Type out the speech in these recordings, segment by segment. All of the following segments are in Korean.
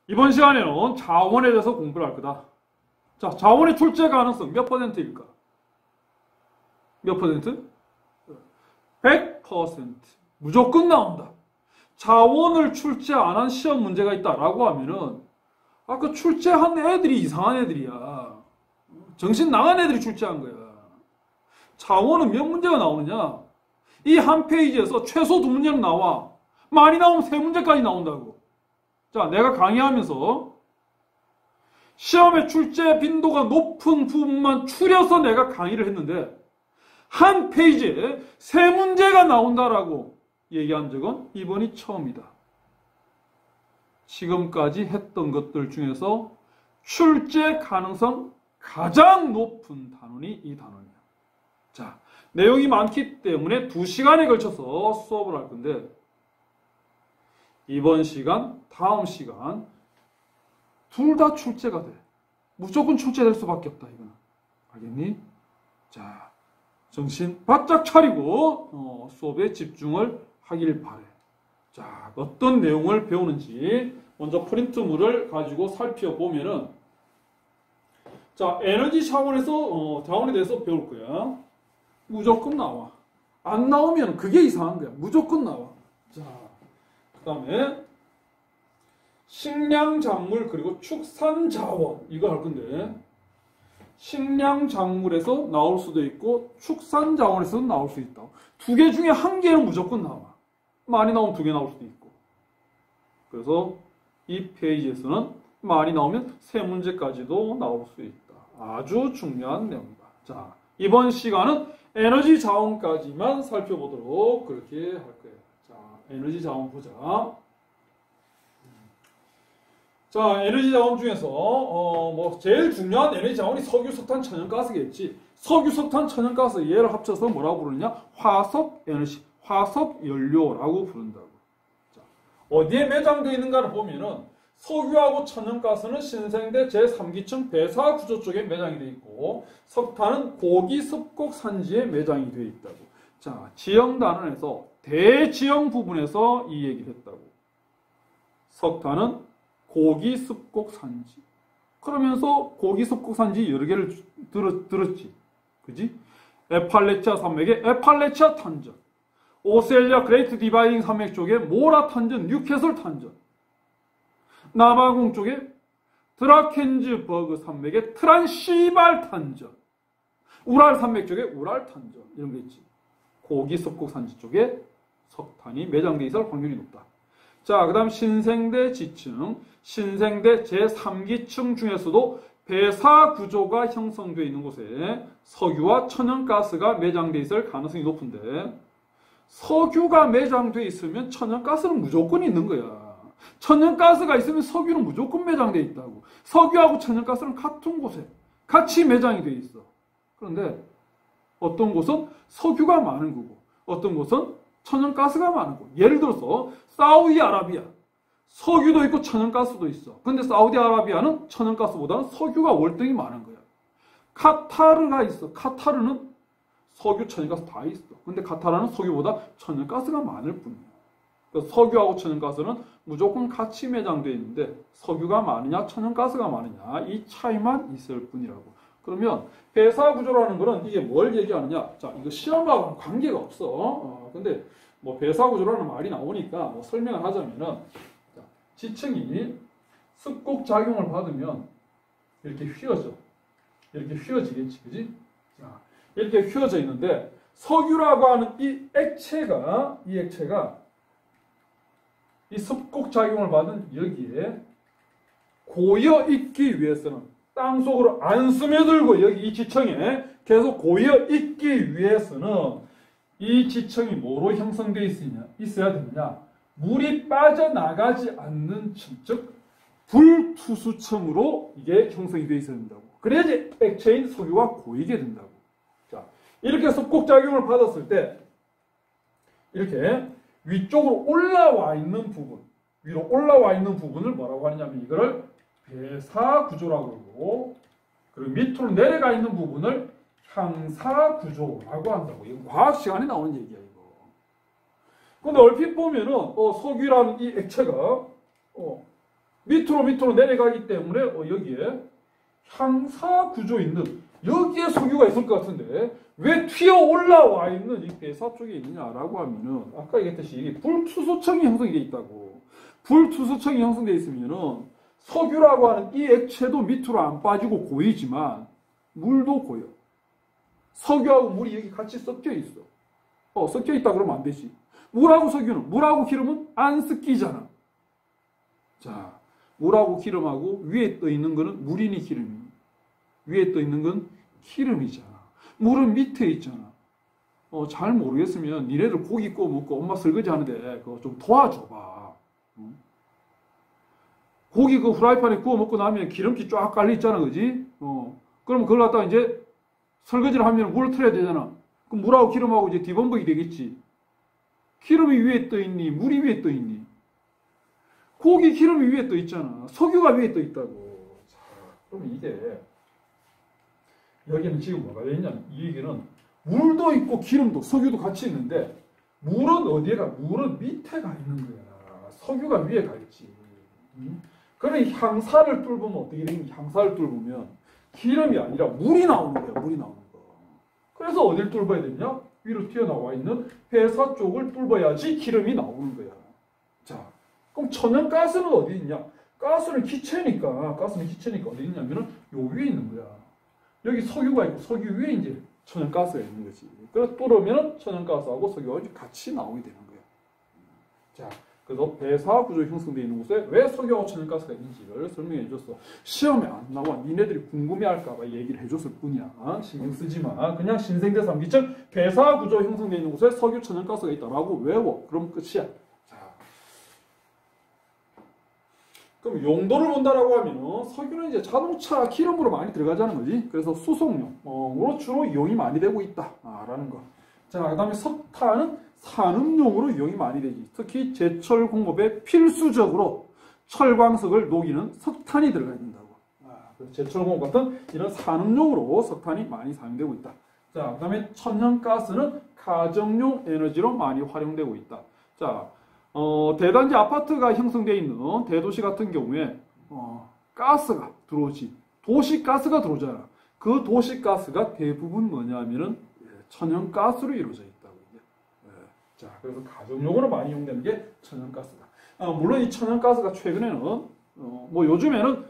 이번 시간에는 자원에 대해서 공부를 할 거다. 자, 자원의 출제 가능성 몇 퍼센트일까? 몇 퍼센트? 100%. 무조건 나온다. 자원을 출제 안 한 시험 문제가 있다라고 하면은 아까 출제한 애들이 이상한 애들이야. 정신 나간 애들이 출제한 거야. 자원은 몇 문제가 나오느냐? 이 한 페이지에서 최소 2문제는 나와. 많이 나오면 3문제까지 나온다고. 자, 내가 강의하면서 시험의 출제 빈도가 높은 부분만 추려서 내가 강의를 했는데 한 페이지에 3문제가 나온다라고 얘기한 적은 이번이 처음이다. 지금까지 했던 것들 중에서 출제 가능성 가장 높은 단원이 이 단원이야. 자, 내용이 많기 때문에 2시간에 걸쳐서 수업을 할 건데 이번 시간, 다음 시간 둘 다 출제가 돼. 무조건 출제될 수밖에 없다. 이거는. 알겠니? 자, 정신 바짝 차리고 수업에 집중을 하길 바래. 자, 어떤 내용을 배우는지 먼저 프린트물을 가지고 살펴보면은 자, 에너지 차원에서 자원에 대해서 배울 거야. 무조건 나와. 안 나오면 그게 이상한 거야. 무조건 나와. 자, 그 다음에 식량작물 그리고 축산자원 이거 할 건데 식량작물에서 나올 수도 있고 축산자원에서 나올 수 있다. 2개 중에 1개는 무조건 나와. 많이 나오면 2개 나올 수도 있고. 그래서 이 페이지에서는 많이 나오면 3문제까지도 나올 수 있다. 아주 중요한 내용이다. 자, 이번 시간은 에너지 자원까지만 살펴보도록 그렇게 할 거예요. 자, 에너지 자원 보자. 자, 에너지 자원 중에서 제일 중요한 에너지 자원이 석유, 석탄, 천연가스겠지. 석유, 석탄, 천연가스 얘를 합쳐서 뭐라고 부르느냐? 화석 에너지, 화석 연료라고 부른다고. 자, 어디에 매장되어 있는가를 보면은 석유하고 천연가스는 신생대 제3기층 배사 구조 쪽에 매장이 되어 있고 석탄은 고기 습곡 산지에 매장이 되어 있다고. 자, 지형 단원에서 대지형 부분에서 이 얘기를 했다고. 석탄은 고기 습곡 산지. 그러면서 고기 습곡 산지 여러 개를 들었지. 그지? 에팔레치아 산맥의 에팔레치아 탄전. 오셀리아 그레이트 디바이딩 산맥 쪽에 모라 탄전, 뉴캐슬 탄전. 남아공 쪽에 드라켄즈버그 산맥의 트란시발 탄전. 우랄 산맥 쪽에 우랄 탄전. 이런 거 있지. 고기 습곡 산지 쪽에 석탄이 매장되어 있을 확률이 높다. 자, 그 다음 신생대 지층. 신생대 제3기층 중에서도 배사 구조가 형성되어 있는 곳에 석유와 천연가스가 매장되어 있을 가능성이 높은데 석유가 매장되어 있으면 천연가스는 무조건 있는 거야. 천연가스가 있으면 석유는 무조건 매장되어 있다고. 석유하고 천연가스는 같은 곳에 같이 매장이 되어 있어. 그런데 어떤 곳은 석유가 많은 거고 어떤 곳은 천연가스가 많은 곳. 예를 들어서 사우디아라비아. 석유도 있고 천연가스도 있어. 근데 사우디아라비아는 천연가스보다는 석유가 월등히 많은 거야. 카타르가 있어. 카타르는 석유, 천연가스 다 있어. 근데 카타르는 석유보다 천연가스가 많을 뿐이야. 그래서 석유하고 천연가스는 무조건 같이 매장되어 있는데 석유가 많으냐 천연가스가 많으냐 이 차이만 있을 뿐이라고. 그러면 배사구조라는 거는 이게 뭘 얘기하느냐. 자, 이거 시험하고는 관계가 없어. 근데 뭐 배사구조라는 말이 나오니까 뭐 설명을 하자면은 자, 지층이 습곡작용을 받으면 이렇게 휘어져. 이렇게 휘어지겠지. 그지? 자, 이렇게 휘어져 있는데 석유라고 하는 이 액체가 이 습곡작용을 받은 여기에 고여 있기 위해서는 땅속으로 안 스며들고 여기 이 지층에 계속 고여 있기 위해서는 이 지층이 뭐로 형성되어 있어야 되느냐? 물이 빠져나가지 않는 층, 즉 불투수층으로 이게 형성이 되어 있어야 된다고. 그래야지 액체인 석유가 고이게 된다고. 자, 이렇게 습곡작용을 받았을 때 이렇게 위쪽으로 올라와 있는 부분, 위로 올라와 있는 부분을 뭐라고 하느냐면 이거를 배사구조라고 그러고 그리고 밑으로 내려가 있는 부분을 향사구조라고 한다고. 이건 과학 시간에 나오는 얘기야 이거. 근데 얼핏 보면은 석유라는 이 액체가 밑으로 내려가기 때문에 여기에 향사 구조 있는 여기에 석유가 있을 것 같은데 왜 튀어 올라와 있는 이 배사 쪽에 있느냐라고 하면은 아까 얘기했듯이 이게 불투수청이 형성되어 있다고. 불투수청이 형성되어 있으면은 석유라고 하는 이 액체도 밑으로 안 빠지고 고이지만 물도 고여. 석유하고 물이 여기 같이 섞여 있어. 섞여 있다 그러면 안 되지. 물하고 석유는, 물하고 기름은 안 섞이잖아. 자, 물하고 기름하고 위에 떠 있는 거는 물이니 기름이니. 위에 떠 있는 건 기름이잖아. 물은 밑에 있잖아. 잘 모르겠으면 니네들 고기 구워 먹고 엄마 설거지 하는데 그거 좀 도와줘봐. 응? 고기 그 후라이팬에 구워 먹고 나면 기름기 쫙 깔려 있잖아, 그지? 그러면 그걸 갖다가 이제 설거지를 하면 물을 틀어야 되잖아. 그럼 물하고 기름하고 이제 뒤범벅이 되겠지. 기름이 위에 떠 있니? 물이 위에 떠 있니? 고기 기름이 위에 떠 있잖아. 석유가 위에 떠 있다고. 자, 그럼 이게 여기는 지금 뭐가 되어 있냐? 이 얘기는 물도 있고 기름도 석유도 같이 있는데 물은 어디에가? 물은 밑에 가 있는 거야. 석유가 위에 가 있지. 그래 향사를 뚫으면 어떻게 되냐? 향사를 뚫으면 기름이 아니라 물이 나오는 거야. 물이 나오는 거. 그래서 어딜 뚫어야 되냐? 위로 튀어나와 있는 회사 쪽을 뚫어야지 기름이 나오는 거야. 자, 그럼 천연가스는 어디 있냐? 가스는 기체니까 어디 있냐면은 요 위에 있는 거야. 여기 석유가 있고 석유 위에 이제 천연가스가 있는 거지. 그래서 뚫으면 천연가스하고 석유가 같이 나오게 되는 거야. 자, 그래서 배사 구조 형성되어 있는 곳에 왜 석유하고 천연가스가 있는지를 설명해 줬어. 시험에 안 나와. 니네들이 궁금해할까봐 얘기를 해줬을 뿐이야. 신경 쓰지 마. 그냥 신생대 3기청 배사 구조 형성되어 있는 곳에 석유, 천연가스가 있다라고 외워. 그럼 끝이야. 자, 그럼 용도를 본다라고 하면 석유는 이제 자동차 기름으로 많이 들어가자는 거지. 그래서 수송용으로 주로 이용이 많이 되고 있다라는 거. 자, 그다음에 석탄은 산업용으로 이용이 많이 되지. 특히 제철 공업에 필수적으로 철광석을 녹이는 석탄이 들어가야 된다고. 그래서 제철 공업 같은 이런 산업용으로 석탄이 많이 사용되고 있다. 자, 그다음에 천연가스는 가정용 에너지로 많이 활용되고 있다. 자, 대단지 아파트가 형성되어 있는 대도시 같은 경우에 가스가 들어오지. 도시가스가 들어오잖아. 그 도시가스가 대부분 뭐냐면은 천연가스로 이루어져 있다고. 자, 그래서 가정용으로 많이 이용되는 게 천연가스다. 물론 이 천연가스가 최근에는 뭐 요즘에는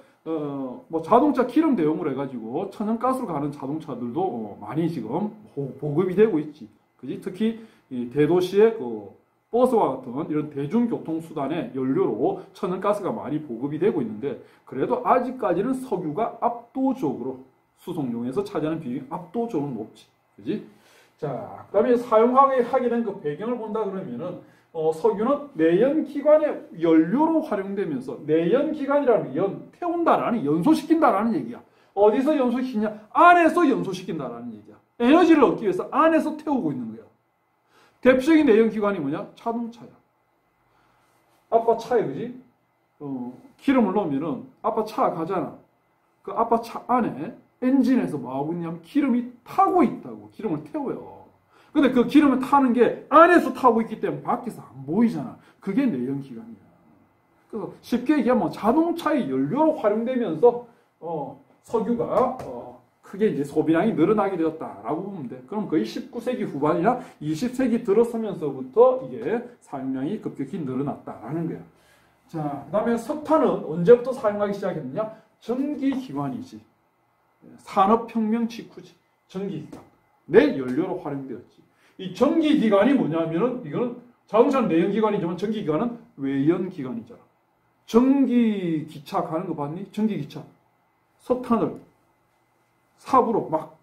뭐 자동차 기름 대용으로 해가지고 천연가스로 가는 자동차들도 많이 지금 보급이 되고 있지. 그지? 특히 이 대도시의 그 버스와 같은 이런 대중교통 수단의 연료로 천연가스가 많이 보급이 되고 있는데 그래도 아직까지는 석유가 압도적으로 수송용에서 차지하는 비중이 압도적으로 높지. 그지? 자, 그 다음에 사용하게 된 그 배경을 본다 그러면은, 석유는 내연기관의 연료로 활용되면서, 내연기관이라는 게 태운다라는, 연소시킨다라는 얘기야. 어디서 연소시키냐? 안에서 연소시킨다라는 얘기야. 에너지를 얻기 위해서 안에서 태우고 있는 거야. 대표적인 내연기관이 뭐냐? 자동차야. 아빠 차에, 그지? 기름을 넣으면은, 아빠 차 가잖아. 그 아빠 차 안에, 엔진에서 뭐하고 있냐면 기름이 타고 있다고. 기름을 태워요. 근데 그 기름을 타는 게 안에서 타고 있기 때문에 밖에서 안 보이잖아. 그게 내연기관이야. 그래서 쉽게 얘기하면 자동차의 연료로 활용되면서 석유가 크게 이제 소비량이 늘어나게 되었다라고 보면 돼. 그럼 거의 19세기 후반이나 20세기 들어서면서부터 이게 사용량이 급격히 늘어났다라는 거야. 자, 그 다음에 석탄은 언제부터 사용하기 시작했느냐? 전기기관이지. 산업혁명 직후지. 전기기관. 내 연료로 활용되었지. 이 전기기관이 뭐냐면은, 이거는 자동차는 내연기관이지만 전기기관은 외연기관이잖아. 전기기차 가는 거 봤니? 전기기차. 석탄을 삽으로 막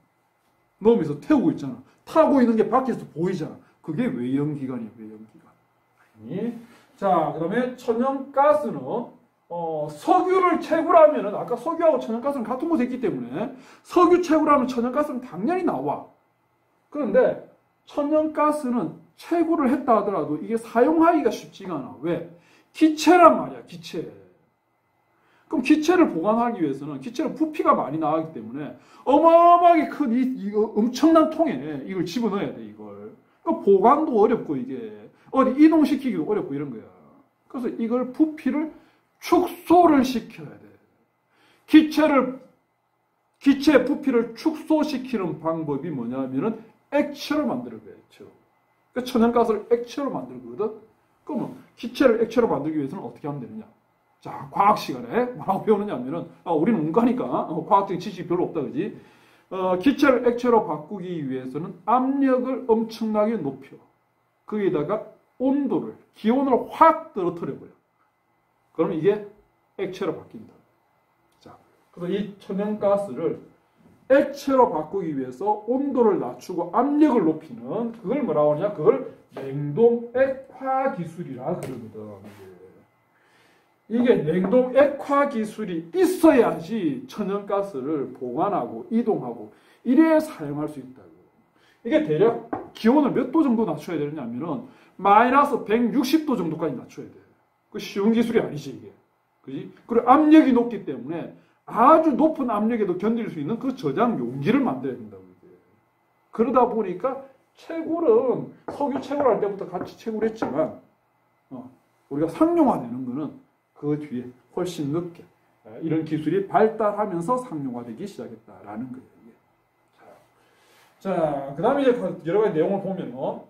넣으면서 태우고 있잖아. 타고 있는 게 밖에서 보이잖아. 그게 외연기관이야, 외연기관. 자, 그 다음에 천연가스는 석유를 채굴하면은, 아까 석유하고 천연가스는 같은 곳에 있기 때문에, 석유 채굴하면 천연가스는 당연히 나와. 그런데, 천연가스는 채굴을 했다 하더라도 이게 사용하기가 쉽지가 않아. 왜? 기체란 말이야, 기체. 그럼 기체를 보관하기 위해서는, 기체는 부피가 많이 나가기 때문에, 어마어마하게 큰 이거 엄청난 통에 이걸 집어넣어야 돼, 이걸. 그러니까 보관도 어렵고, 이게. 어디 이동시키기도 어렵고 이런 거야. 그래서 이걸 부피를 축소를 시켜야 돼. 기체의 부피를 축소시키는 방법이 뭐냐면은 액체로 만드는 거예요. 액체로. 그러니까 천연가스를 액체로 만들거든. 그러면 기체를 액체로 만들기 위해서는 어떻게 하면 되느냐? 자, 과학 시간에 뭐라고 배우느냐면은 우리는 문과니까 과학적인 지식이 별로 없다, 그지? 기체를 액체로 바꾸기 위해서는 압력을 엄청나게 높여 거기에다가 온도를, 기온을 확 떨어뜨려버려. 그러면 이게 액체로 바뀐다. 자, 그래서 이 천연가스를 액체로 바꾸기 위해서 온도를 낮추고 압력을 높이는 그걸 뭐라고 하냐? 그걸 냉동 액화 기술이라 그러거든. 이게 냉동 액화 기술이 있어야지 천연가스를 보관하고 이동하고 이래야 사용할 수 있다고. 이게 대략 기온을 몇 도 정도 낮춰야 되느냐면은 마이너스 160도 정도까지 낮춰야 돼. 그 쉬운 기술이 아니지 이게. 그지? 그리고 압력이 높기 때문에 아주 높은 압력에도 견딜 수 있는 그 저장 용기를 만들어야 된다고. 이게. 그러다 보니까 채굴은 석유 채굴할 때부터 같이 채굴을 했지만 우리가 상용화되는 거는 그 뒤에 훨씬 늦게 이런 기술이 발달하면서 상용화되기 시작했다라는 거예요. 이게. 자, 그 다음에 이제 여러 가지 내용을 보면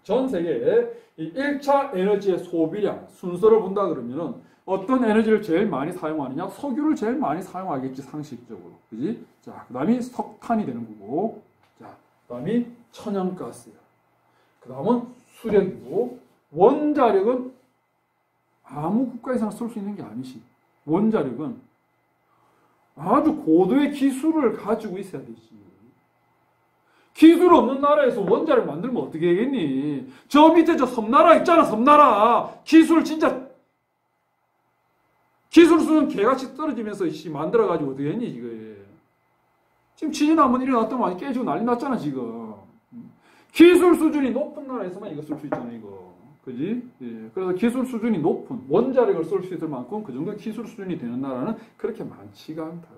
전 세계의 이 1차 에너지의 소비량 순서를 본다 그러면은 어떤 에너지를 제일 많이 사용하느냐? 석유를 제일 많이 사용하겠지, 상식적으로. 그지? 자, 그 다음이 석탄이 되는 거고, 자, 그 다음이 천연가스야. 그 다음은 수력이고, 원자력은 아무 국가에서나 쓸 수 있는 게 아니지. 원자력은 아주 고도의 기술을 가지고 있어야 되지. 기술 없는 나라에서 원자력 만들면 어떻게 하겠니? 저 밑에 저 섬나라 있잖아, 섬나라. 기술 수준 개같이 떨어지면서 만들어가지고 어떻게 했니, 지금. 지금 지진 한번 일어났더니 많이 깨지고 난리 났잖아, 지금. 기술 수준이 높은 나라에서만 이거 쓸 수 있잖아, 이거. 그지? 예. 그래서 기술 수준이 높은 원자력을 쓸 수 있을 만큼 그 정도 기술 수준이 되는 나라는 그렇게 많지가 않다고.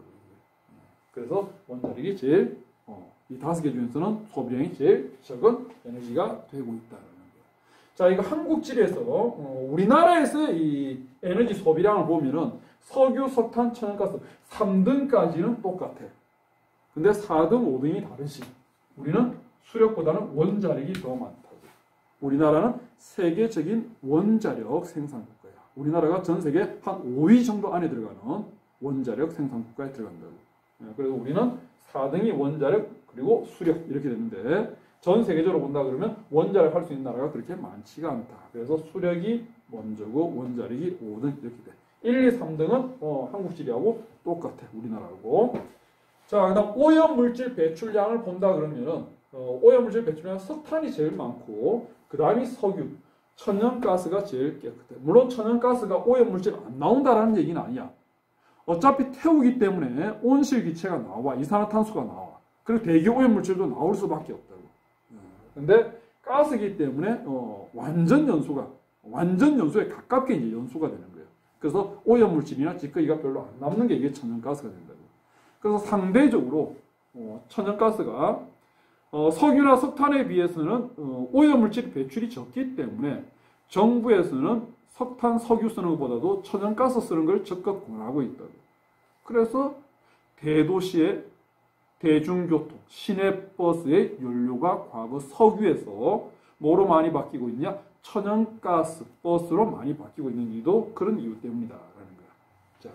그래서 원자력이 제일, 이 5개 중에서는 소비량이 제일 적은 에너지가 되고 있다는 거예요. 자, 이거 한국지리에서, 우리나라에서 이 에너지 소비량을 보면은 석유, 석탄, 천연가스 3등까지는 똑같아. 근데 4등, 5등이 다르지. 우리는 수력보다는 원자력이 더 많다고. 우리나라는 세계적인 원자력 생산국가야. 우리나라가 전 세계 한 5위 정도 안에 들어가는 원자력 생산국가에 들어간다고. 그래서 우리는 4등이 원자력 그리고 수력 이렇게 되는데 전 세계적으로 본다 그러면 원자력 할 수 있는 나라가 그렇게 많지가 않다. 그래서 수력이 먼저고 원자력이 5등 이렇게 돼. 1, 2, 3등은 한국지리하고 똑같아. 우리나라하고. 자, 그다음 오염물질 배출량을 본다 그러면은 오염물질 배출량 석탄이 제일 많고 그 다음이 석유, 천연가스가 제일 깨끗해. 물론 천연가스가 오염물질 안 나온다라는 얘기는 아니야. 어차피 태우기 때문에 온실기체가 나와. 이산화탄소가 나와. 그리고 대기 오염물질도 나올 수밖에 없다고. 근데 가스이기 때문에 완전 연소에 가깝게 이제 연소가 되는 거예요. 그래서 오염물질이나 찌꺼기가 별로 안 남는 게 이게 천연가스가 된다고. 그래서 상대적으로 천연가스가 석유나 석탄에 비해서는 오염물질 배출이 적기 때문에 정부에서는 석탄, 석유 쓰는 것보다도 천연가스 쓰는 걸 적극 권하고 있다고. 그래서 대도시의 대중교통, 시내버스의 연료가 과거 석유에서 뭐로 많이 바뀌고 있냐? 천연가스 버스로 많이 바뀌고 있는 이유도 그런 이유 때문이다라는 거야. 자,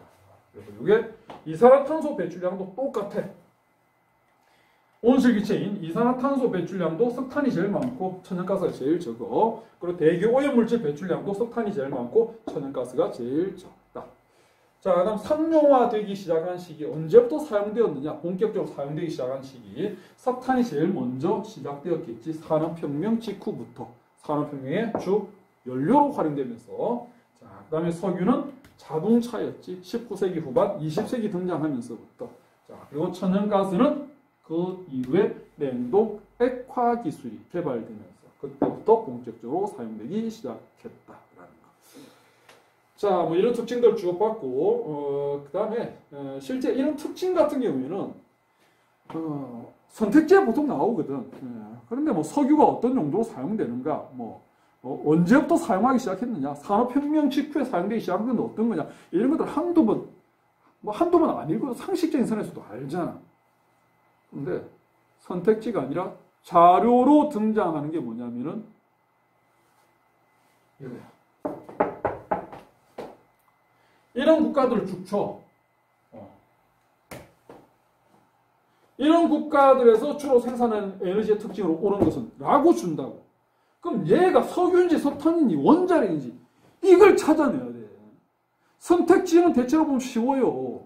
그래서 이게 이산화탄소 배출량도 똑같아. 온실기체인 이산화탄소 배출량도 석탄이 제일 많고 천연가스가 제일 적어. 그리고 대기 오염물질 배출량도 석탄이 제일 많고 천연가스가 제일 적다. 자, 그다음 상용화되기 시작한 시기 언제부터 사용되었느냐? 본격적으로 사용되기 시작한 시기 석탄이 제일 먼저 시작되었겠지. 산업혁명 직후부터 산업혁명의 주 연료로 활용되면서 자, 그다음에 석유는 자동차였지. 19세기 후반 20세기 등장하면서부터 자, 그리고 천연가스는 그 이후에 냉동 액화 기술이 개발되면서 그때부터 본격적으로 사용되기 시작했다라는 거. 자, 뭐 이런 특징들을 주고받고 그 다음에 실제 이런 특징 같은 경우에는 선택지에 보통 나오거든. 그런데 뭐 석유가 어떤 용도로 사용되는가, 뭐 언제부터 사용하기 시작했느냐? 산업혁명 직후에 사용되기 시작한 건 어떤 거냐? 이런 것들 한두 번 안 읽어도 상식적인 선에서도 알잖아. 근데 선택지가 아니라 자료로 등장하는 게 뭐냐면은 이거야. 이런 국가들을 쭉 쳐. 이런 국가들에서 주로 생산하는 에너지의 특징으로 오는 것은 라고 준다고. 그럼 얘가 석유인지 석탄인지 원자력인지 이걸 찾아내야 돼. 선택지는 대체로 보면 쉬워요.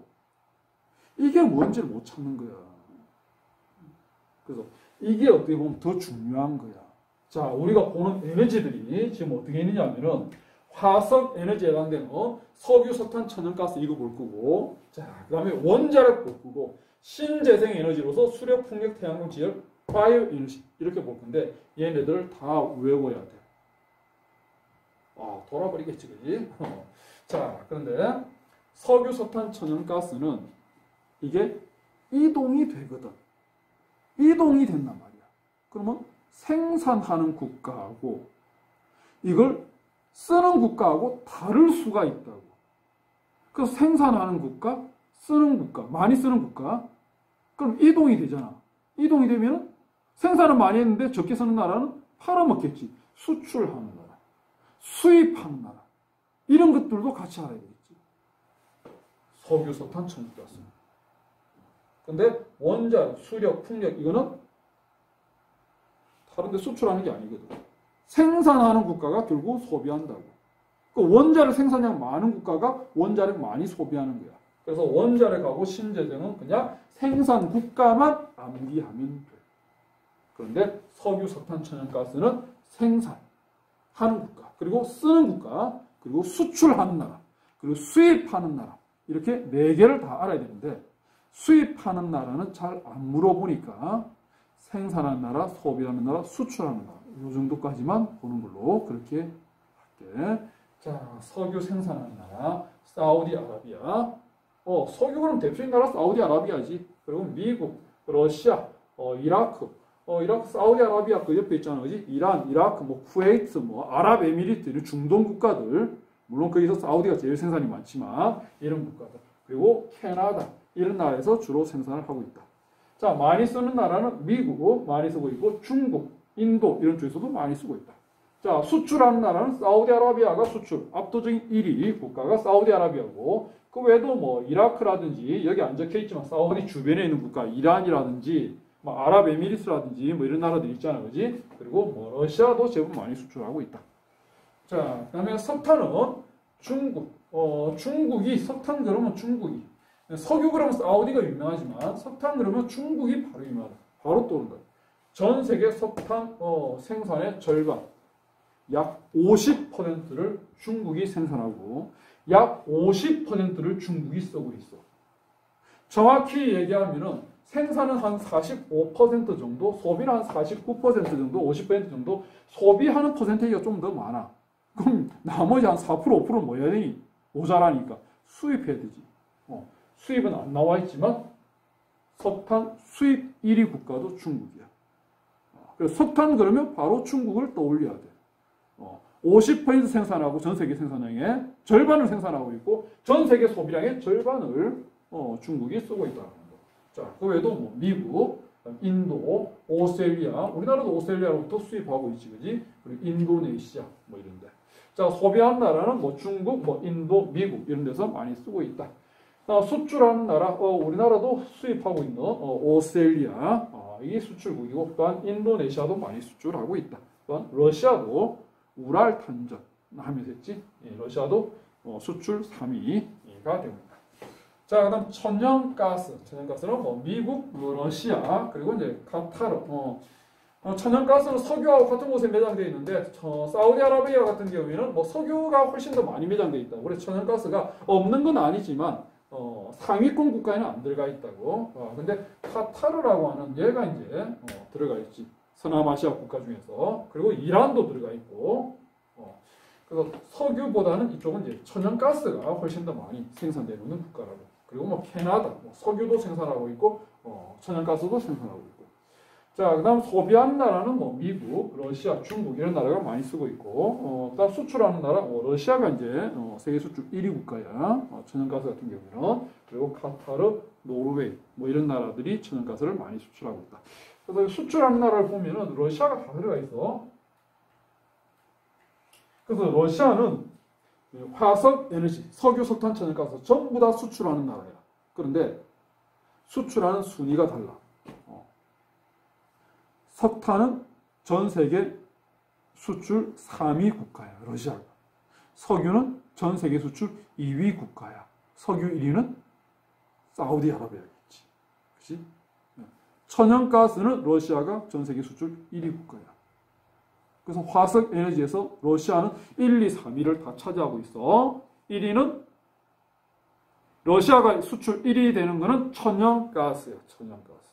이게 뭔지를 못 찾는 거야. 그래서 이게 어떻게 보면 더 중요한 거야. 자, 우리가 보는 에너지들이 지금 어떻게 있느냐 하면은 화석 에너지에 해당되는 석유, 석탄, 천연가스 이거 볼 거고, 자, 그 다음에 원자력 볼 거고, 신재생 에너지로서 수력, 풍력, 태양광, 지열, 바이오 에너지 이렇게 볼 건데 얘네들을 다 외워야 돼. 돌아버리겠지, 그지? 자, 그런데 석유, 석탄, 천연가스는 이게 이동이 되거든. 이동이 된단 말이야. 그러면 생산하는 국가하고 이걸 쓰는 국가하고 다를 수가 있다고. 그래서 생산하는 국가, 쓰는 국가, 많이 쓰는 국가, 그럼 이동이 되잖아. 이동이 되면 생산은 많이 했는데 적게 쓰는 나라는 팔아먹겠지. 수출하는 나라, 수입하는 나라, 이런 것들도 같이 알아야 되겠지. 석유, 석탄, 천연가스. 근데 원자력, 수력, 풍력 이거는 다른 데 수출하는 게 아니거든. 생산하는 국가가 결국 소비한다고. 그 원자력 생산량 많은 국가가 원자력 많이 소비하는 거야. 그래서 원자력하고 신재생은 그냥 생산 국가만 암기하면 돼. 그런데 석유, 석탄, 천연가스는 생산하는 국가, 그리고 쓰는 국가, 그리고 수출하는 나라, 그리고 수입하는 나라, 이렇게 4개를 다 알아야 되는데 수입하는 나라는 잘 안 물어보니까 생산하는 나라, 소비하는 나라, 수출하는 나라 이 정도까지만 보는 걸로 그렇게 할게. 자, 석유 생산하는 나라 사우디아라비아. 석유 그럼 대표적인 나라 사우디아라비아지. 그리고 미국, 러시아, 이라크, 이라크, 사우디아라비아 그 옆에 있잖아, 그지? 이란, 이라크, 쿠웨이트, 아랍에미리트 이런 중동 국가들. 물론 거기서 사우디가 제일 생산이 많지만 이런 국가들. 그리고 캐나다 이런 나라에서 주로 생산을 하고 있다. 자, 많이 쓰는 나라는 미국 많이 쓰고 있고 중국, 인도 이런 쪽에서도 많이 쓰고 있다. 자, 수출하는 나라는 사우디아라비아가 수출 압도적인 1위 국가가 사우디아라비아고 그 외에도 이라크라든지 여기 안 적혀 있지만 사우디 주변에 있는 국가 이란이라든지 아랍에미리트라든지 이런 나라들 있잖아, 그지? 그리고 러시아도 제법 많이 수출하고 있다. 자, 그다음에 석탄은 중국. 중국이 석탄 그러면 중국이. 석유 그러면 사우디가 유명하지만 석탄 그러면 중국이 바로 유명하다. 바로 떠오른다. 전 세계 석탄 생산의 절반, 약 50%를 중국이 생산하고 약 50%를 중국이 쓰고 있어. 정확히 얘기하면은 생산은 한 45% 정도, 소비는 한 49% 정도, 50% 정도 소비하는 퍼센테이지가 좀 더 많아. 그럼 나머지 한 4%, 5%는 뭐 해야 되니? 모자라니까 수입해야 되지. 수입은 안 나와 있지만 석탄 수입 1위 국가도 중국이야. 그래서 석탄 그러면 바로 중국을 떠올려야 돼. 50% 생산하고 전 세계 생산량의 절반을 생산하고 있고 전 세계 소비량의 절반을 중국이 쓰고 있다는 거. 자, 그 외에도 미국, 인도, 오스트레일리아, 우리나라도 오스트레일리아로부터 수입하고 있지, 그지? 그리고 인도네시아 이런데. 자, 소비하는 나라는 중국, 인도, 미국 이런 데서 많이 쓰고 있다. 수출하는 나라, 우리나라도 수입하고 있는 오스트레일리아, 이게 수출국이고 또한 인도네시아도 많이 수출하고 있다. 또한 러시아도 우랄 탄전 하면서 했지. 러시아도 수출 3위가 됩니다. 자, 그다음 천연가스는 미국, 러시아 그리고 이제 카타르. 천연가스는 석유하고 같은 곳에 매장되어 있는데 사우디아라비아 같은 경우에는 석유가 훨씬 더 많이 매장되어 있다. 그래서 천연가스가 없는 건 아니지만 상위권 국가에는 안 들어가 있다고. 근데 카타르라고 하는 얘가 이제 들어가 있지. 서남아시아 국가 중에서. 그리고 이란도 들어가 있고. 그래서 석유보다는 이쪽은 이제 천연가스가 훨씬 더 많이 생산되는 국가라고. 그리고 캐나다 석유도 생산하고 있고 천연가스도 생산하고 있고. 자, 그 다음 소비하는 나라는 뭐 미국, 러시아, 중국 이런 나라가 많이 쓰고 있고, 그 다음 수출하는 나라, 러시아가 이제 세계 수출 1위 국가야. 천연가스 같은 경우는. 그리고 카타르, 노르웨이 뭐 이런 나라들이 천연가스를 많이 수출하고 있다. 그래서 수출하는 나라를 보면은 러시아가 다 들어가 있어. 그래서 러시아는 화석 에너지, 석유, 석탄, 천연가스 전부 다 수출하는 나라야. 그런데 수출하는 순위가 달라. 석탄은 전 세계 수출 3위 국가야, 러시아가. 석유는 전 세계 수출 2위 국가야. 석유 1위는 사우디아라비아겠지. 그치? 천연가스는 러시아가 전 세계 수출 1위 국가야. 그래서 화석 에너지에서 러시아는 1, 2, 3위를 다 차지하고 있어. 1위는 러시아가 수출 1위 되는 거는 천연가스야, 천연가스.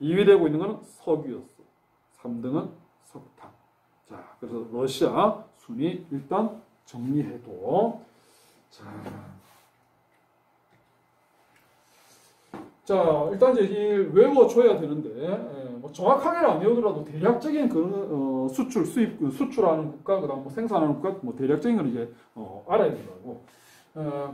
2위 되고 있는 것은 석유였어. 3등은 석탄. 자, 그래서 러시아 순위 일단 정리해도. 자, 일단 이제 외워줘야 되는데, 뭐 정확하게는 안 외우더라도 대략적인 그 수출, 수입, 수출하는 국가, 그 다음 뭐 생산하는 국가, 뭐 대략적인 걸 이제 알아야 되더라고.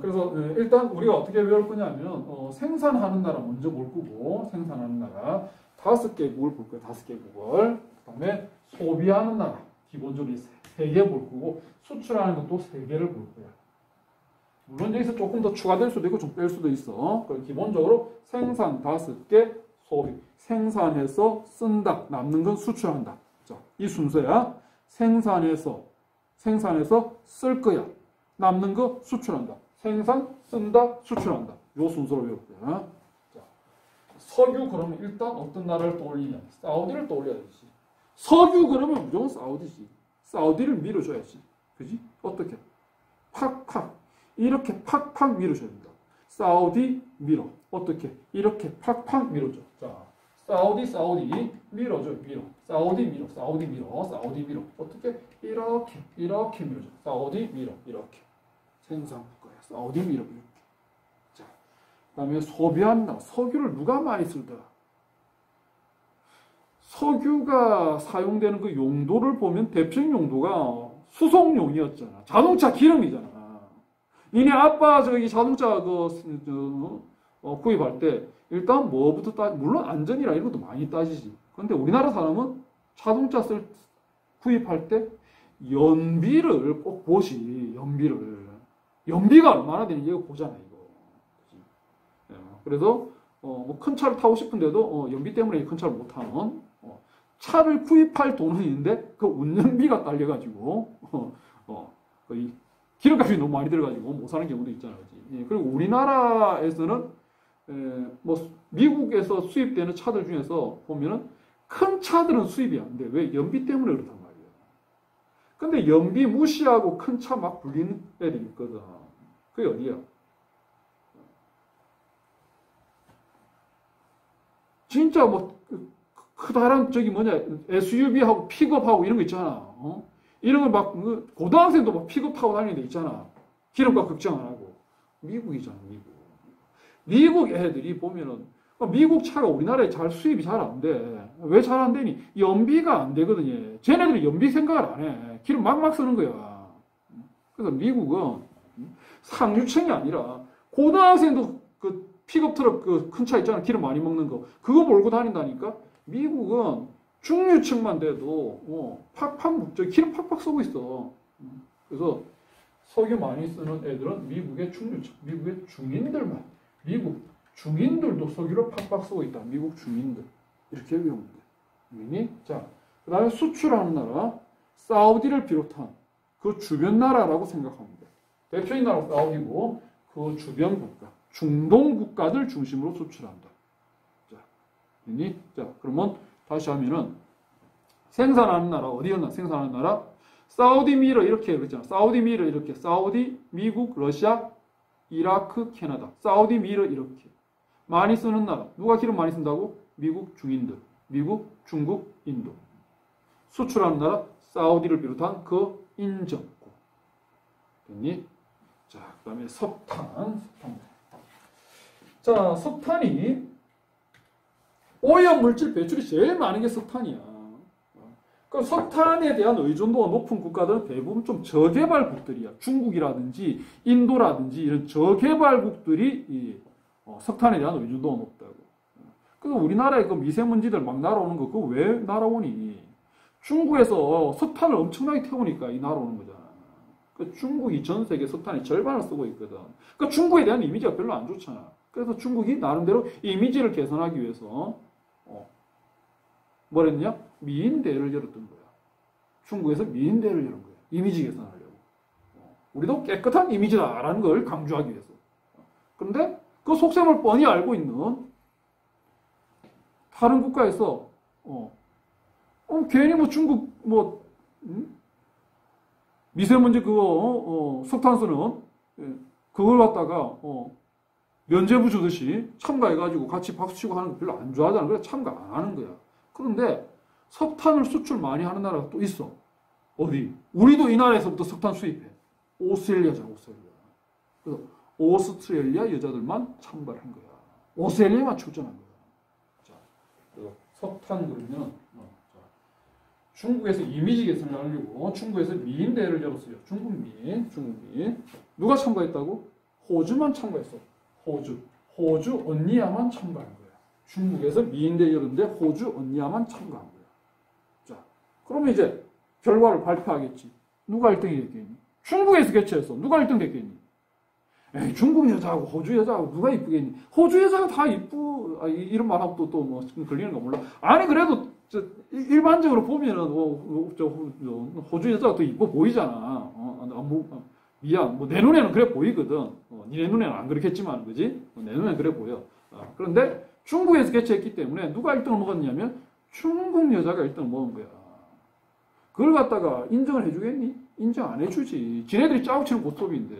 그래서 일단 우리가 어떻게 배울 거냐면 생산하는 나라 먼저 볼 거고, 생산하는 나라 5개국을 볼 거예요. 5개국을. 그 다음에 소비하는 나라 기본적으로 3개 볼 거고, 수출하는 것도 3개를 볼 거야. 물론 여기서 조금 더 추가될 수도 있고 좀 뺄 수도 있어. 기본적으로 생산 5개, 소비. 생산해서 쓴다. 남는 건 수출한다. 자, 이 순서야. 생산해서 쓸 거야. 남는 거 수출한다. 생산, 쓴다, 수출한다. 요 순서로 배울 거야. 자, 석유 그러면 일단 어떤 나라를 떠올리냐? 사우디를 떠올려야 되지. 석유 그러면 무조건 사우디지. 사우디를 밀어줘야지. 그지? 어떻게? 팍팍. 이렇게 팍팍 밀어줘야 된다. 사우디 밀어. 어떻게? 이렇게 팍팍 밀어줘. 자, 사우디 밀어줘. 밀어. 사우디 밀어. 사우디 밀어. 사우디 밀어. 어떻게? 이렇게 밀어줘. 사우디 밀어. 이렇게. 생산 국가야. 사우디 밀어. 이렇게. 자, 그다음에 소비한다. 석유를 누가 많이 쓰더라? 석유가 사용되는 그 용도를 보면 대표적 용도가 수송용이었잖아. 자동차 기름이잖아. 니네 아빠 저기 자동차 구입할 때 일단 뭐부터 물론 안전이라 이런 것도 많이 따지지. 그런데 우리나라 사람은 자동차 구입할 때 연비를 꼭 보시. 연비가 얼마나 되는지 이거 보잖아 이거. 그래서 뭐 큰 차를 타고 싶은데도 연비 때문에 큰 차를 못 타는 차를 구입할 돈은 있는데 그 운전비가 딸려가지고 거의 기름값이 너무 많이 들어가지고 못 사는 경우도 있잖아요. 그리고 우리나라에서는 뭐 미국에서 수입되는 차들 중에서 보면은 큰 차들은 수입이 안 돼. 왜? 연비 때문에 그렇단 말이에요. 근데 연비 무시하고 큰 차 막 불리는 애들이 있거든. 그게 어디야? 진짜 뭐 크다란 저기 SUV하고 픽업하고 이런 거 있잖아. 이런 걸 막 고등학생도 막 픽업 타고 다니는 데 있잖아. 기름값 걱정 안 하고. 미국이잖아, 미국 애들이 보면은 미국 차가 우리나라에 수입이 잘 안 돼. 왜 잘 안 되니? 연비가 안 되거든요. 쟤네들이 연비 생각을 안 해. 기름 막막 쓰는 거야. 그래서 미국은 상류층이 아니라 고등학생도 그 픽업 트럭 그 큰 차 있잖아. 기름 많이 먹는 거. 그거 몰고 다닌다니까. 미국은 중류층만 돼도 기름 팍팍 쓰고 있어. 그래서 석유 많이 쓰는 애들은 미국의 중류층, 미국의 중인들만. 미국 중인들도 석유를 팍팍 쓰고 있다. 미국 중인들. 이렇게 외우면 돼. 자, 그 다음에 수출하는 나라, 사우디를 비롯한 그 주변 나라라고 생각하면 돼. 대표적인 나라가 사우디고 그 주변 국가, 중동 국가들 중심으로 수출한다. 자, 그러면 다시 하면은 생산하는 나라 어디였나? 생산하는 나라 사우디 미러 이렇게 그랬잖아. 사우디 미러 이렇게 사우디, 미국, 러시아, 이라크, 캐나다. 사우디 미러 이렇게 많이 쓰는 나라. 누가 기름 많이 쓴다고? 미국 중인들. 미국, 중국, 인도. 수출하는 나라 사우디를 비롯한 그 인접국. 됐니? 자, 그다음에 석탄. 자, 석탄이 오염 물질 배출이 제일 많은 게 석탄이야. 그러니까 석탄에 대한 의존도가 높은 국가들은 대부분 좀 저개발국들이야. 중국이라든지 인도라든지 이런 저개발국들이 석탄에 대한 의존도가 높다고. 그래서 우리나라에 그 미세먼지들 막 날아오는 거 그거 왜 날아오니? 중국에서 석탄을 엄청나게 태우니까 이 날아오는 거잖아. 그러니까 중국이 전 세계 석탄의 절반을 쓰고 있거든. 그러니까 중국에 대한 이미지가 별로 안 좋잖아. 그래서 중국이 나름대로 이미지를 개선하기 위해서 뭐랬냐? 미인대회를 열었던 거야. 중국에서 미인대회를 열은 거야. 이미지 개선하려고. 우리도 깨끗한 이미지다라는 걸 강조하기 위해서. 그런데 그 속셈을 뻔히 알고 있는 다른 국가에서 괜히 뭐 중국 미세먼지 그거 석탄소는 그걸 갖다가 면죄부 주듯이 참가해가지고 같이 박수치고 하는 거 별로 안 좋아하잖아. 그래서 참가 안 하는 거야. 그런데 석탄을 수출 많이 하는 나라가 또 있어. 어디? 우리도 이 나라에서부터 석탄 수입해. 오스트레일리아잖아, 오스트레일리아. 그래서 오스트레일리아 여자들만 참가를 한 거야. 오스트레일리아만 출전한 거야. 자, 석탄 그러면 중국에서 이미지 개선을 하려고 중국에서 미인대회를 열었어요. 중국민. 누가 참가했다고? 호주만 참가했어. 호주 언니야만 참가한 거야. 중국에서 미인대회 열었는데 호주 언니야만 참가한 거야. 자, 그러면 이제 결과를 발표하겠지. 누가 1등이 됐겠니? 중국에서 개최했어. 누가 1등 됐겠니? 에이, 중국 여자하고 호주 여자하고 누가 이쁘겠니? 호주 여자가 다 이런 말하고 또 뭐 걸리는 거 몰라. 아니 그래도 일반적으로 보면은 호주 여자가 더 이뻐 보이잖아. 미안, 내 눈에는 그래 보이거든. 니네 눈에는 안 그렇겠지만, 그지? 내 눈에는 그래 보여. 그런데 중국에서 개최했기 때문에 누가 1등을 먹었냐면 중국 여자가 1등을 먹은 거야. 그걸 갖다가 인정을 해주겠니? 인정 안 해주지. 지네들이 짜고치는 고스톱인데.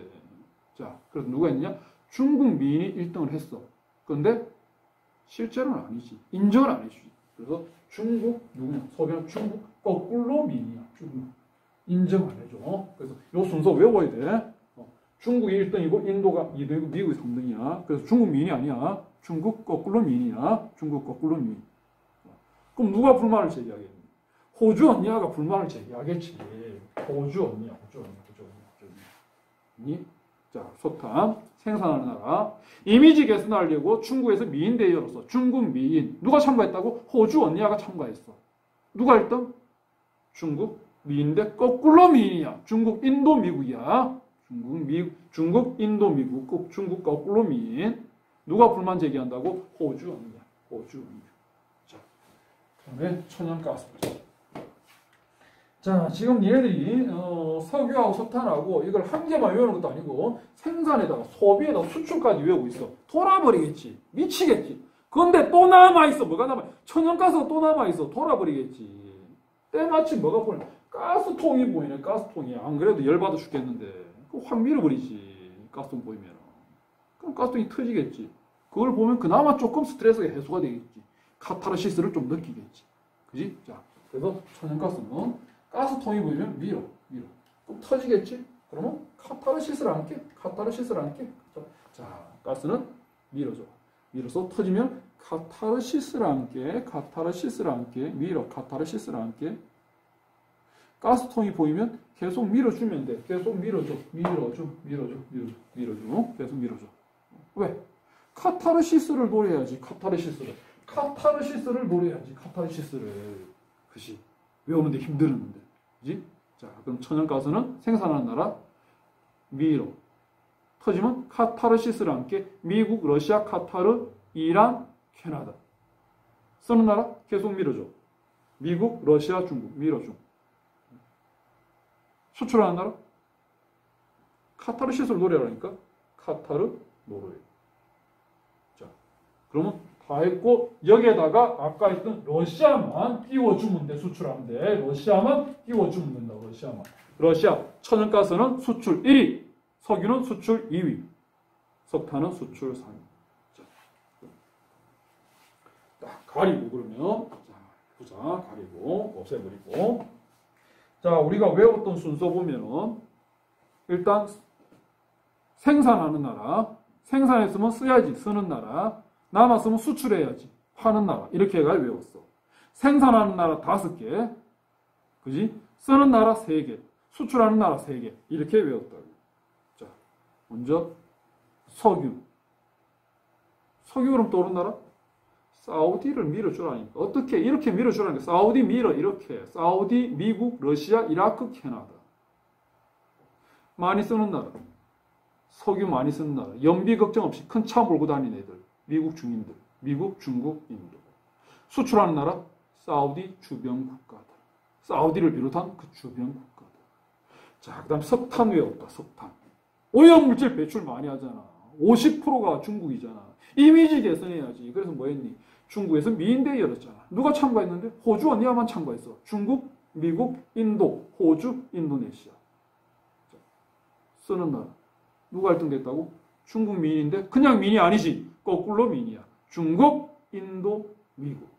자, 그래서 누가 했냐? 중국 미인이 1등을 했어. 그런데 실제로는 아니지. 인정을 안 해주지. 그래서 중국 누구냐? 소변 중국 거꾸로 미인이야. 중국. 인정 안 해줘. 그래서 요 순서 외워야 돼. 중국이 1등이고 인도가 2등이고 미국이 3등이야. 그래서 중국 미인이 아니야. 중국 거꾸로 미인이야. 중국 거꾸로 미인. 그럼 누가 불만을 제기하겠니? 호주 언니가 불만을 제기하겠지. 호주 언니야. 자, 석탄 생산하는 나라. 이미지 개선하려고 중국에서 미인대회 열었어. 중국 미인. 누가 참가했다고? 호주 언니가 참가했어. 누가 1등? 중국 미인대 거꾸로 미인이야. 중국 인도 미국이야. 중국 인도 미국. 꼭 중국 거꾸로 미인. 누가 불만 제기한다고? 호주 언니야. 호주 언니. 자, 그다음에 천연가스. 자, 지금 얘네들이 석유하고 석탄하고 이걸 한 개만 외우는 것도 아니고 생산에다가 소비에다가 수출까지 외우고 있어. 돌아버리겠지. 미치겠지. 그런데 또 남아있어. 뭐가 남아? 천연가스가 또 남아있어. 돌아버리겠지. 때마침 뭐가 보이냐? 가스통이 보이네. 가스통이. 안 그래도 열받아 죽겠는데 확 밀어버리지. 가스통 보이면. 그럼 가스통이 터지겠지. 그걸 보면 그나마 조금 스트레스가 해소가 되겠지. 카타르시스를 좀 느끼겠지. 그지? 자, 그래서 천연가스는 가스통이 보이면 밀어. 그럼 터지겠지? 그러면 카타르시스를 안게. 자, 가스는 밀어줘. 밀어서 터지면 카타르시스를 안게. 밀어. 카타르시스를 안게. 가스통이 보이면 계속 밀어주면 돼. 계속 밀어줘. 계속 밀어줘. 왜? 카타르시스를 노려야지. 카타르시스를 노려야지. 그치? 외우는데 힘들었는데. 그지? 자, 그럼 천연가스는 생산하는 나라 밀어. 터지면 카타르시스를 함께 미국, 러시아, 카타르, 이란, 캐나다. 쓰는 나라 계속 밀어줘. 미국, 러시아, 중국 밀어줘. 수출하는 나라 카타르시스를 노래하니까 카타르, 노르웨이. 자, 그러면 다 했고 여기에다가 아까 했던 러시아만 띄워주면 돼. 수출하면 돼. 러시아만 띄워주면 된다. 러시아 천연가스는 수출 1위, 석유는 수출 2위, 석탄은 수출 3위. 자, 딱 가리고 그러면 자, 가리고 없애버리고. 자, 우리가 외웠던 순서 보면은 일단 생산하는 나라, 생산했으면 써야지. 쓰는 나라, 남았으면 수출해야지. 파는 나라. 이렇게 해가 외웠어. 생산하는 나라 5개. 그지? 쓰는 나라 3개. 수출하는 나라 3개. 이렇게 외웠다고. 자, 먼저 석유. 석유 그럼 또 오는 나라? 사우디를 밀어주라니까. 어떻게 이렇게 밀어주라니까. 사우디 밀어 이렇게. 사우디, 미국, 러시아, 이라크, 캐나다. 많이 쓰는 나라. 석유 많이 쓰는 나라. 연비 걱정 없이 큰 차 몰고 다니는 애들. 미국 중인들. 미국, 중국, 인도. 수출하는 나라? 사우디 주변 국가들. 사우디를 비롯한 그 주변 국가들. 자, 그 다음 석탄 외웠다. 석탄. 오염물질 배출 많이 하잖아. 50%가 중국이잖아. 이미지 개선해야지. 그래서 뭐 했니? 중국에서 미인대회 열었잖아. 누가 참가했는데? 호주 언니야만 참가했어. 중국, 미국, 인도, 호주, 인도네시아. 자, 쓰는 나라. 누가 1등 됐다고? 중국 미인인데 그냥 미인이 아니지. 거꾸로 미인이야. 중국, 인도, 미국.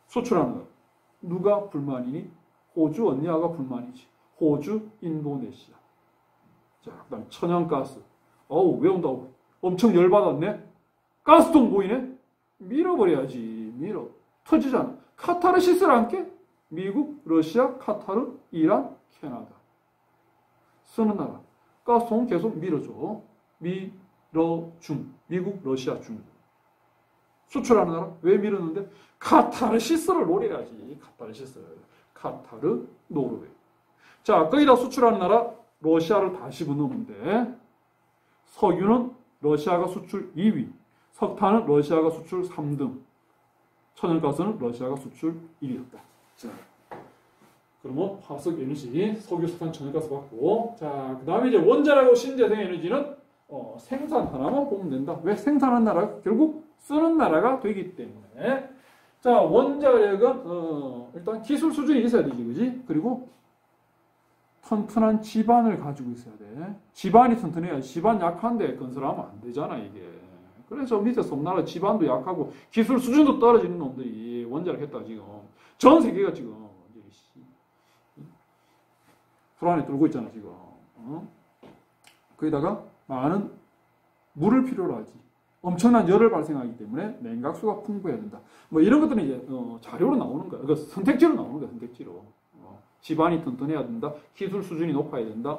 수출하는 나라. 누가 불만이니? 호주 언니야가 불만이지. 호주, 인도네시아. 자, 그 다음 천연가스. 어우, 외운다고. 엄청 열받았네? 가스통 보이네? 밀어버려야지. 밀어. 터지잖아. 카타르시스를 함께? 미국, 러시아, 카타르, 이란, 캐나다. 쓰는 나라. 가스통 계속 밀어줘. 밀어줌. 미국, 러시아, 중국. 수출하는 나라? 왜 밀었는데? 카타르시스를 노려야지. 카타르시스. 카타르, 노르웨이. 자, 거기다 수출하는 나라? 러시아를 다 집어넣으면 돼. 석유는 러시아가 수출 2위. 석탄은 러시아가 수출 3등. 천연가스는 러시아가 수출 1위였다. 자, 그러면 화석 에너지, 석유, 석탄, 천연가스 받고. 자, 그 다음에 이제 원자력하고 신재생 에너지는 생산 하나만 보면 된다. 왜 생산하는 나라가 결국 쓰는 나라가 되기 때문에. 자, 원자력은 일단 기술 수준이 있어야 되지, 그지? 그리고 튼튼한 지반을 가지고 있어야 돼. 지반이 튼튼해야 지반 약한데 건설하면 안 되잖아, 이게. 그래서 밑에 섬나라 지반도 약하고 기술 수준도 떨어지는 놈들이 원자력 했다, 지금. 전 세계가 지금 불안에 떨고 있잖아, 지금. 거기다가 많은 물을 필요로 하지. 엄청난 열을 발생하기 때문에 냉각수가 풍부해야 된다. 뭐 이런 것들은 이제 자료로 나오는 거야. 그러니까 선택지로 나오는 거야, 선택지로. 지반이 튼튼해야 된다. 기술 수준이 높아야 된다.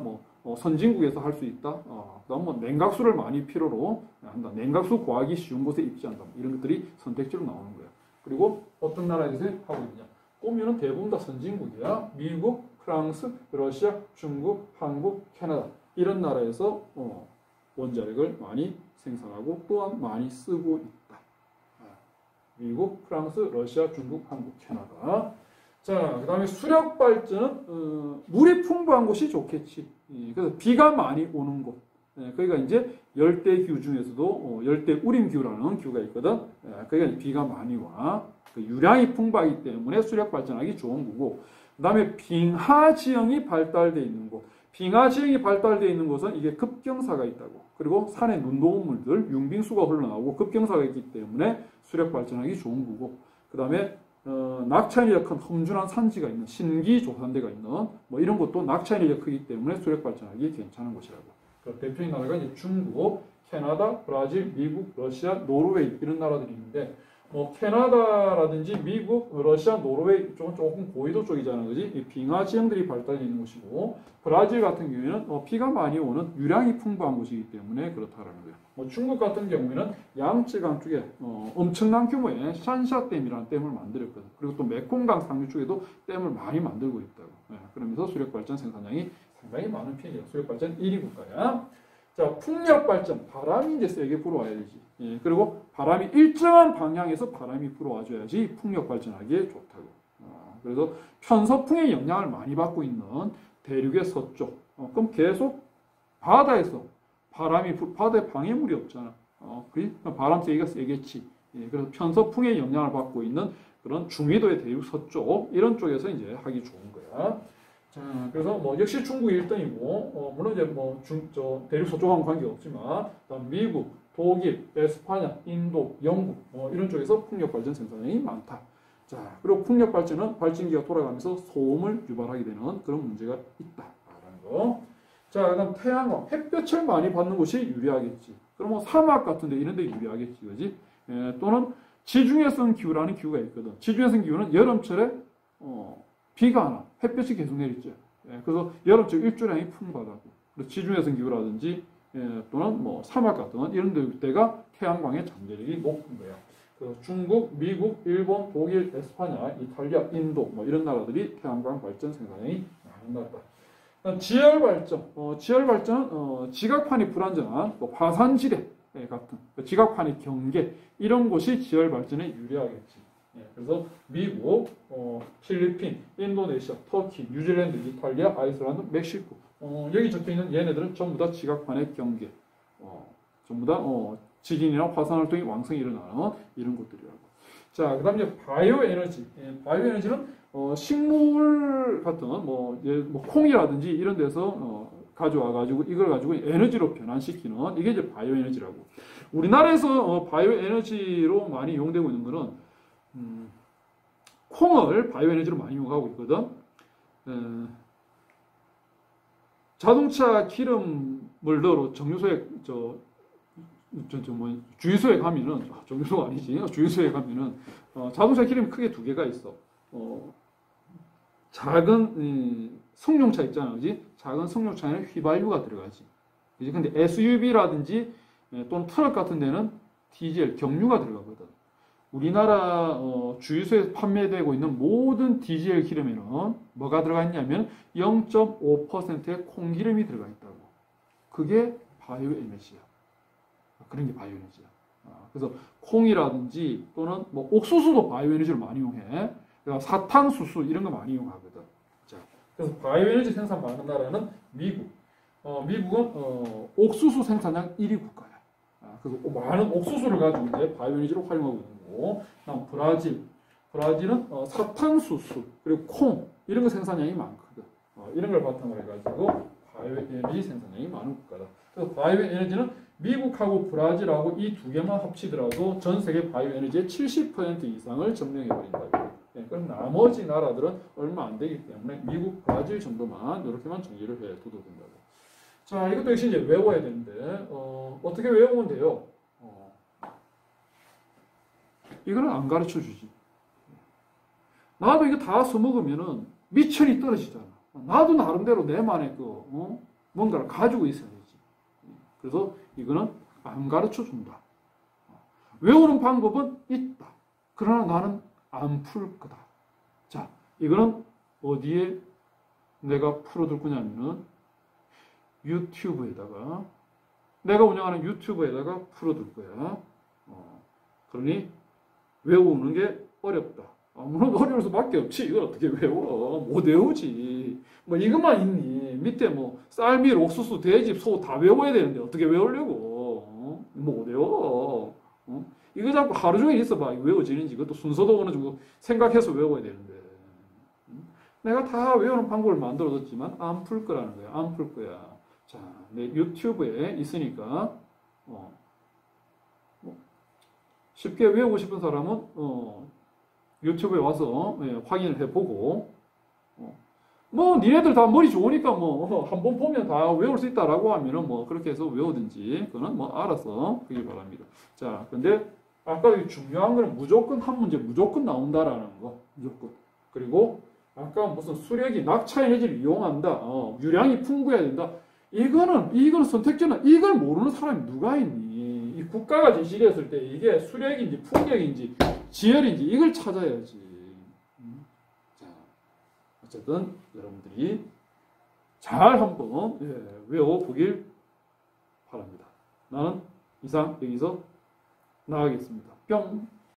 선진국에서 할 수 있다. 그다음 뭐 냉각수를 많이 필요로 한다. 냉각수 구하기 쉬운 곳에 입지한다. 이런 것들이 선택지로 나오는 거야. 그리고 어떤 나라에서 하고 있냐? 보면은 대부분 다 선진국이야. 미국, 프랑스, 러시아, 중국, 한국, 캐나다 이런 나라에서 원자력을 많이 생산하고 또한 많이 쓰고 있다. 미국, 프랑스, 러시아, 중국, 한국, 캐나다. 자, 그 다음에 수력 발전은 물이 풍부한 곳이 좋겠지. 그래서 비가 많이 오는 곳. 거기가 이제 열대기후 중에서도 열대우림기후라는 기후가 있거든. 거기가 비가 많이 와. 그 유량이 풍부하기 때문에 수력 발전하기 좋은 거고. 그 다음에 빙하 지형이 발달되어 있는 곳. 빙하 지형이 발달되어 있는 곳은 이게 급경사가 있다고. 그리고 산에 눈도운 물들, 융빙수가 흘러나오고 급경사가 있기 때문에 수력 발전하기 좋은 거고. 그 다음에 낙차에너지가 큰 험준한 산지가 있는 신기 조산대가 있는 뭐 이런 것도 낙차에너지가 크기 때문에 수력 발전하기 괜찮은 곳이라고. 그 대표적인 나라가 이제 중국, 캐나다, 브라질, 미국, 러시아, 노르웨이 이런 나라들이 있는데 뭐 캐나다라든지 미국, 러시아, 노르웨이 쪽은 조금 고위도 쪽이잖아, 그지? 이 빙하 지형들이 발달되어 있는 곳이고 브라질 같은 경우에는 비가 많이 오는 유량이 풍부한 곳이기 때문에 그렇다라는 거예요. 뭐 중국 같은 경우에는 양쯔강 쪽에 엄청난 규모의 샨샤댐이라는 댐을 만들었거든. 그리고 또 메콩강 상류 쪽에도 댐을 많이 만들고 있다고. 그러면서 수력 발전 생산량이 상당히 많은 편이에요. 수력 발전 1위 국가야. 자, 풍력 발전, 바람이 이제 세게 불어와야 되지. 그리고 바람이 일정한 방향에서 바람이 불어와줘야지 풍력 발전하기에 좋다고. 그래서 편서풍의 영향을 많이 받고 있는 대륙의 서쪽. 그럼 계속 바다에서 바다에 방해물이 없잖아. 바람 세기가 세겠지. 그래서 편서풍의 영향을 받고 있는 그런 중위도의 대륙 서쪽, 이런 쪽에서 이제 하기 좋은 거야. 자, 그래서 뭐 역시 중국이 1등이고, 물론 이제 대륙 서쪽하고는 관계없지만, 미국, 독일, 에스파냐, 인도, 영국, 이런 쪽에서 풍력 발전 생산량이 많다. 자, 그리고 풍력 발전은 발전기가 돌아가면서 소음을 유발하게 되는 그런 문제가 있다라는 거. 자, 그다음 태양광, 햇볕을 많이 받는 곳이 유리하겠지. 그럼 뭐 사막 같은데 이런 데 유리하겠지, 그지? 또는 지중해성 기후라는 기후가 있거든. 지중해성 기후는 여름철에 비가 안 와. 햇볕이 계속 내리죠. 예, 그래서 여름철 일조량이 풍부하다고. 지중해성 기후라든지 또는 뭐 사막 같은 이런 데가 태양광의 잠재력이 높은 거야. 중국, 미국, 일본, 독일, 에스파냐, 이탈리아, 인도 뭐 이런 나라들이 태양광 발전 생산량이 많은 나라다. 지열 발전, 지열 발전은 지각판이 불안정한 화산지대 같은 지각판의 경계 이런 곳이 지열 발전에 유리하겠지. 그래서 미국, 필리핀, 인도네시아, 터키, 뉴질랜드, 이탈리아, 아이슬란드, 멕시코 여기 적혀 있는 얘네들은 전부 다 지각판의 경계, 전부 다 지진이나 화산 활동이 왕성히 일어나는 이런 곳들이라고. 자, 그다음 이제 바이오 에너지. 바이오 에너지는 식물 같은 뭐 콩이라든지 이런 데서 가져와 가지고 이걸 가지고 에너지로 변환시키는 이게 이제 바이오 에너지라고. 우리나라에서 바이오 에너지로 많이 이용되고 있는 거는 콩을 바이오 에너지로 많이 이용하고 있거든. 자동차 기름을 넣어 정유소에 주유소에 가면은 정유소가 아니지. 주유소에 가면은 자동차 기름이 크게 두 개가 있어. 작은 승용차 있잖아, 그지? 작은 승용차에는 휘발유가 들어가지. 그지? 근데 SUV라든지 또는 트럭 같은 데는 디젤, 경유가 들어가거든. 우리나라 주유소에서 판매되고 있는 모든 디젤 기름에는 뭐가 들어가 있냐면 0.5%의 콩기름이 들어가 있다고. 그게 바이오 에너지야. 그런 게 바이오 에너지야. 그래서 콩이라든지 또는 뭐 옥수수도 바이오 에너지를 많이 이용해. 사탕수수 이런 거 많이 이용하거든. 자, 그래서 바이오 에너지 생산 많은 나라는 미국. 미국은 옥수수 생산량 1위 국가야. 그래서 많은 옥수수를 가지고 이제 바이오 에너지로 활용하고 있는 거고. 다음 브라질은 사탕수수 그리고 콩 이런 거 생산량이 많거든. 이런 걸 바탕으로 해가지고 바이오 에너지 생산량이 많은 국가다. 그래서 바이오 에너지는 미국하고 브라질하고 이 두 개만 합치더라도 전 세계 바이오 에너지의 70% 이상을 점령해 버린다고. 그럼 나머지 나라들은 얼마 안 되기 때문에 미국, 브라질 정도만 이렇게만 정리를 해둬도 된다고. 자, 이것도 역시 이제 외워야 되는데 어떻게 외우면 돼요? 이거는 안 가르쳐 주지. 나도 이거 다 써먹으면은 미천이 떨어지잖아. 나도 나름대로 내만의 뭔가를 가지고 있어야 되지. 그래서 이거는 안 가르쳐 준다. 외우는 방법은 있다. 그러나 나는 안 풀 거다. 자, 이거는 어디에 내가 풀어둘 거냐면은 유튜브에다가 내가 운영하는 유튜브에다가 풀어둘 거야. 그러니 외우는 게 어렵다. 물론 어려울 수밖에 없지. 이걸 어떻게 외워? 못 외우지. 뭐 이것만 있니? 밑에 뭐 쌀, 옥수수, 돼지, 소 다 외워야 되는데 어떻게 외우려고? 못 외워. 이거 자꾸 하루 종일 있어봐. 이거 외워지는지 이것도 순서도 어느 정도 생각해서 외워야 되는데. 내가 다 외우는 방법을 만들어뒀지만 안 풀 거라는 거야. 안 풀 거야. 자, 내 유튜브에 있으니까 쉽게 외우고 싶은 사람은 유튜브에 와서 확인을 해보고 뭐 니네들 다 머리 좋으니까 뭐 한번 보면 다 외울 수 있다라고 하면은 뭐 그렇게 해서 외우든지 그거는 뭐 알아서 하길 바랍니다. 자, 근데 아까 중요한 거는 무조건 한 문제 무조건 나온다라는 거. 무조건. 그리고 아까 무슨 수력이 낙차 에너지를 이용한다. 유량이 풍부해야 된다. 이거는 선택지는 이걸 모르는 사람이 누가 있니? 이 국가가 제시를 했을 때 이게 수력인지 풍력인지 지열인지 이걸 찾아야지. 자, 어쨌든 여러분들이 잘 한번 외워보길 바랍니다. 나는 이상 여기서 나가겠습니다. 뿅.